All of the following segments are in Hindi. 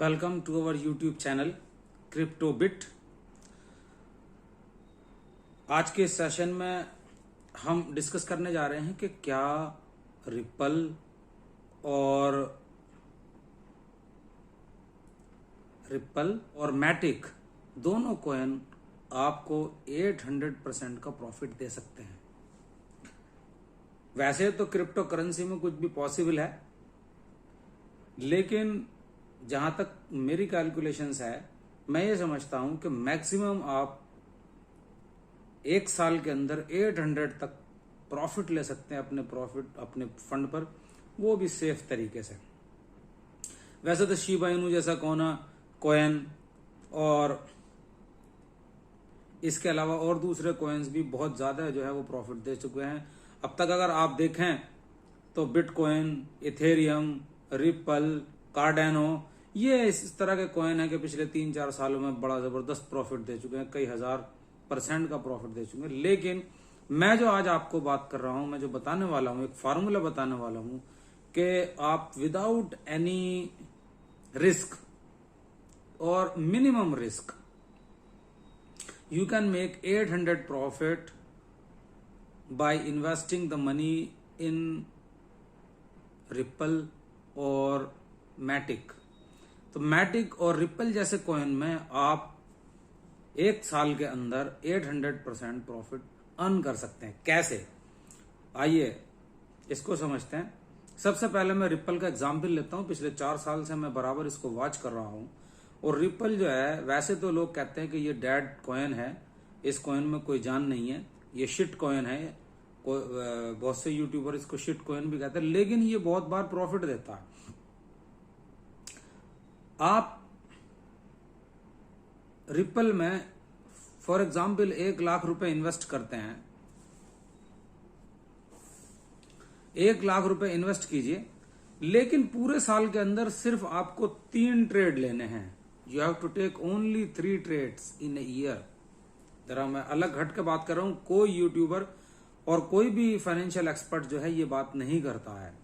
Welcome to our YouTube channel crypto bit. आज के सेशन में हम डिस्कस करने जा रहे हैं कि क्या रिपल और मैटिक दोनों कॉइन आपको 800% का प्रॉफिट दे सकते हैं। वैसे तो क्रिप्टो करेंसी में कुछ भी पॉसिबल है, लेकिन जहां तक मेरी कैलकुलेशंस है, मैं ये समझता हूं कि मैक्सिमम आप एक साल के अंदर 800 तक प्रॉफिट ले सकते हैं अपने फंड पर, वो भी सेफ तरीके से। वैसे तो शिबा इनू जैसा कॉइन और इसके अलावा और दूसरे कॉइन्स भी बहुत ज्यादा जो है वो प्रॉफिट दे चुके हैं अब तक। अगर आप देखें तो बिटकॉइन, इथेरियम, रिपल, कार्डेनो, ये इस तरह के कॉइन है कि पिछले 3-4 सालों में बड़ा जबरदस्त प्रॉफिट दे चुके हैं, कई हजार% का प्रॉफिट दे चुके हैं। लेकिन मैं जो आज आपको बात कर रहा हूं, मैं जो बताने वाला हूं, एक फार्मूला बताने वाला हूं कि आप विदाउट एनी रिस्क और minimum risk you can make 800 profit by investing the money in Ripple और मैटिक। तो मैटिक और रिपल जैसे कॉइन में आप एक साल के अंदर 800% प्रॉफिट अर्न कर सकते हैं। कैसे, आइए इसको समझते हैं। सबसे पहले मैं रिपल का एग्जाम्पल लेता हूं। पिछले 4 साल से मैं बराबर इसको वॉच कर रहा हूं। और रिपल जो है, वैसे तो लोग कहते हैं कि ये डेड कॉइन है, इस कॉइन में कोई जान नहीं है, ये शिट कॉइन है। बहुत से यूट्यूबर इसको शिट कॉइन भी कहते हैं, लेकिन ये बहुत बार प्रॉफिट देता है। आप रिपल में फॉर एग्जाम्पल 1 लाख रुपए इन्वेस्ट करते हैं, 1 लाख रुपए इन्वेस्ट कीजिए, लेकिन पूरे साल के अंदर सिर्फ आपको 3 ट्रेड लेने हैं। You have to take only 3 trades in a year. जरा मैं अलग हट के बात कर रहा हूं, कोई यूट्यूबर और कोई भी फाइनेंशियल एक्सपर्ट जो है ये बात नहीं करता है।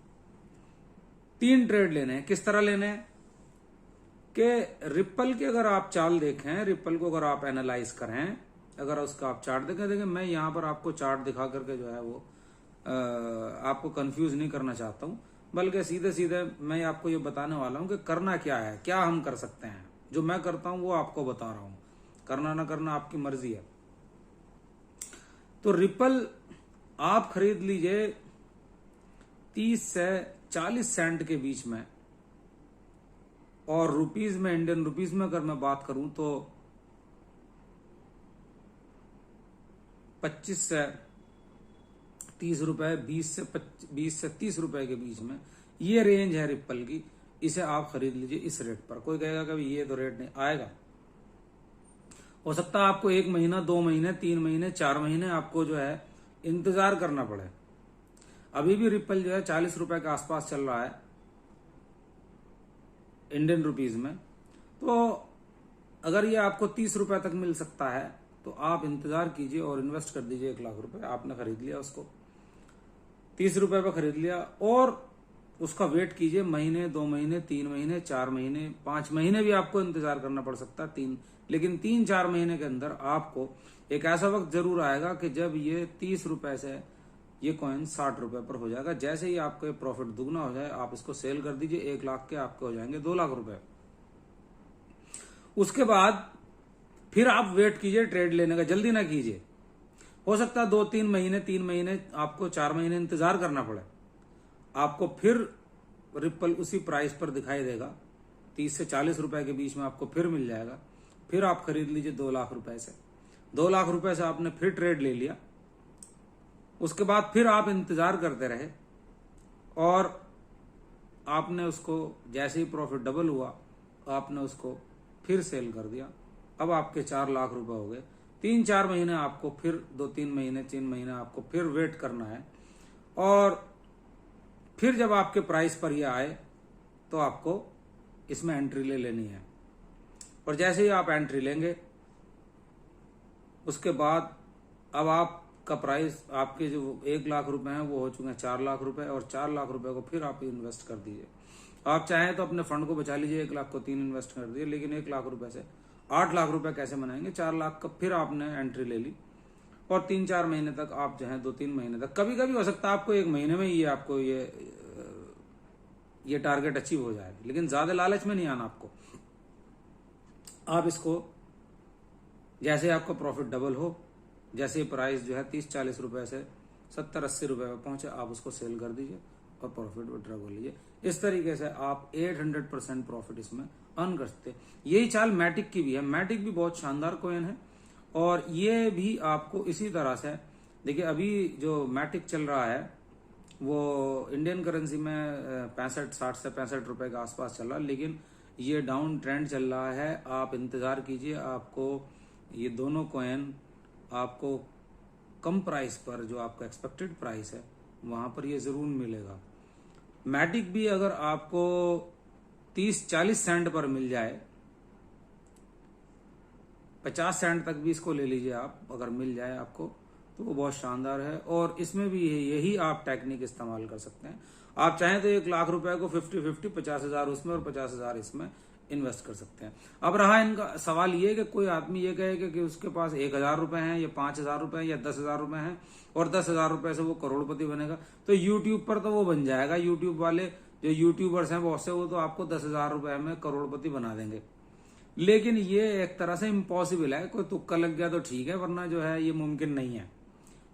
3 ट्रेड लेने हैं। किस तरह लेने हैं कि रिपल की अगर आप चाल देखें, रिपल को अगर आप एनालाइज करें, अगर उसका आप चार्ट देखें, मैं यहां पर आपको चार्ट दिखा करके जो है वो आपको कंफ्यूज नहीं करना चाहता हूं, बल्कि सीधे सीधे मैं आपको ये बताने वाला हूं कि करना क्या है, क्या हम कर सकते हैं। जो मैं करता हूं वो आपको बता रहा हूं, करना ना करना आपकी मर्जी है। तो रिपल आप खरीद लीजिए 30 से 40 सेंट के बीच में, और रुपीज में, इंडियन रुपीज में अगर मैं बात करूं तो 25 से 30 रुपए, 20 से 30 रुपए के बीच में ये रेंज है रिपल की। इसे आप खरीद लीजिए इस रेट पर। कोई कहेगा कि ये तो रेट नहीं आएगा, हो सकता है आपको 1 महीना, 2 महीने, 3 महीने, 4 महीने आपको जो है इंतजार करना पड़े। अभी भी रिपल जो है 40 रुपए के आसपास चल रहा है इंडियन रुपीज में। तो अगर ये आपको 30 रुपए तक मिल सकता है तो आप इंतजार कीजिए और इन्वेस्ट कर दीजिए 1 लाख रुपए। आपने खरीद लिया उसको 30 रुपए पे खरीद लिया, और उसका वेट कीजिए महीने, 2 महीने, 3 महीने, 4 महीने, 5 महीने भी आपको इंतजार करना पड़ सकता है। लेकिन 3-4 महीने के अंदर आपको एक ऐसा वक्त जरूर आएगा कि जब ये 30 रुपए से ये कॉइन 60 रुपए पर हो जाएगा। जैसे ही आपको प्रॉफिट दुगना हो जाए, आप इसको सेल कर दीजिए, 1 लाख के आपके हो जाएंगे 2 लाख रुपए। उसके बाद फिर आप वेट कीजिए ट्रेड लेने का, जल्दी ना कीजिए। हो सकता है 2-3 महीने, 3 महीने, आपको 4 महीने इंतजार करना पड़े। आपको फिर रिपल उसी प्राइस पर दिखाई देगा, 30 से 40 रुपए के बीच में आपको फिर मिल जाएगा। फिर आप खरीद लीजिए 2 लाख रुपए से। 2 लाख रुपए से आपने फिर ट्रेड ले लिया। उसके बाद फिर आप इंतजार करते रहे, और आपने उसको जैसे ही प्रॉफिट डबल हुआ, आपने उसको फिर सेल कर दिया। अब आपके 4 लाख रुपए हो गए। 3-4 महीने आपको फिर, 2-3 महीने, 3 महीने आपको फिर वेट करना है, और फिर जब आपके प्राइस पर यह आए तो आपको इसमें एंट्री ले लेनी है। और जैसे ही आप एंट्री लेंगे, उसके बाद अब आपका प्राइस, आपके जो 1 लाख रुपए हैं वो हो चुके हैं 4 लाख रुपए, और 4 लाख रुपए को फिर आप इन्वेस्ट कर दीजिए। आप चाहें तो अपने फंड को बचा लीजिए, 1 लाख को 3 इन्वेस्ट कर दिए, लेकिन 1 लाख रुपए से 8 लाख रुपए कैसे बनाएंगे? 4 लाख का फिर आपने एंट्री ले ली और 3-4 महीने तक आप जो है 2-3 महीने तक, कभी कभी हो सकता है आपको 1 महीने में ही आपको ये टारगेट अचीव हो जाए, लेकिन ज्यादा लालच में नहीं आना आपको। आप इसको जैसे आपका प्रॉफिट डबल हो, जैसे प्राइस जो है 30-40 रुपए से 70-80 रुपए पे पहुंचे, आप उसको सेल कर दीजिए और प्रॉफिट विड्रॉ कर लीजिए। इस तरीके से आप 800% प्रॉफिट इसमें अर्न कर सकते हैं। यही चाल मैटिक की भी है। मैटिक भी बहुत शानदार कॉइन है और ये भी आपको इसी तरह से, देखिए अभी जो मैटिक चल रहा है वो इंडियन करेंसी में 60 से 65 रुपए के आसपास चल रहा है, लेकिन ये डाउन ट्रेंड चल रहा है। आप इंतजार कीजिए, आपको ये दोनों कॉइन आपको कम प्राइस पर, जो आपका एक्सपेक्टेड प्राइस है वहां पर ये जरूर मिलेगा। मैटिक भी अगर आपको 30-40 सेंट पर मिल जाए, 50 सेंट तक भी इसको ले लीजिए आप, अगर मिल जाए आपको तो वो बहुत शानदार है। और इसमें भी यही आप टेक्निक इस्तेमाल कर सकते हैं। आप चाहें तो 1 लाख रुपए को 50-50 50,000 उसमें और 50,000 इसमें इन्वेस्ट कर सकते हैं। अब रहा इनका सवाल ये कि कोई आदमी ये कहे कि उसके पास 1,000 रुपए हैं या 5,000 रुपए हैं या 10,000 रुपए हैं और 10,000 रुपए से वो करोड़पति बनेगा, तो यूट्यूब पर तो वो बन जाएगा। यूट्यूब वाले जो यूट्यूबर्स हैं बहुत से, वो तो आपको 10,000 रुपए में करोड़पति बना देंगे, लेकिन ये एक तरह से इम्पॉसिबल है। कोई तुक्का लग गया तो ठीक है, वरना जो है ये मुमकिन नहीं है।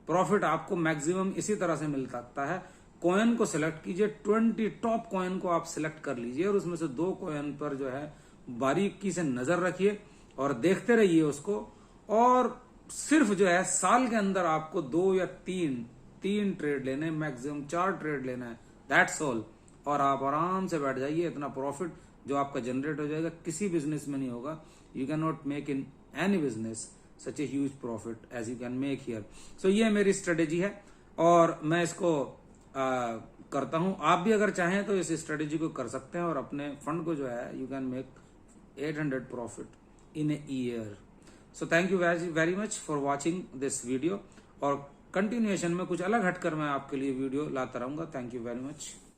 प्रॉफिट आपको मैक्सिमम इसी तरह से मिल सकता है। कॉइन को सिलेक्ट कीजिए, 20 टॉप कॉइन को आप सिलेक्ट कर लीजिए और उसमें से 2 कॉइन पर जो है बारीकी से नजर रखिए और देखते रहिए उसको। और सिर्फ जो है साल के अंदर आपको 2 या 3 ट्रेड लेने, मैक्सिमम 4 ट्रेड लेना है, दैट्स ऑल। और आप आराम से बैठ जाइए। इतना प्रॉफिट जो आपका जनरेट हो जाएगा किसी बिजनेस में नहीं होगा। You can not make in any business such a huge profit as you can make here. So ये मेरी स्ट्रेटेजी है और मैं इसको करता हूं। आप भी अगर चाहें तो इस स्ट्रेटेजी को कर सकते हैं और अपने फंड को जो है you can make 800 profit in a year. So thank you very much for watching this video और कंटिन्यूएशन में कुछ अलग हटकर मैं आपके लिए वीडियो लाता रहूंगा। Thank you very much.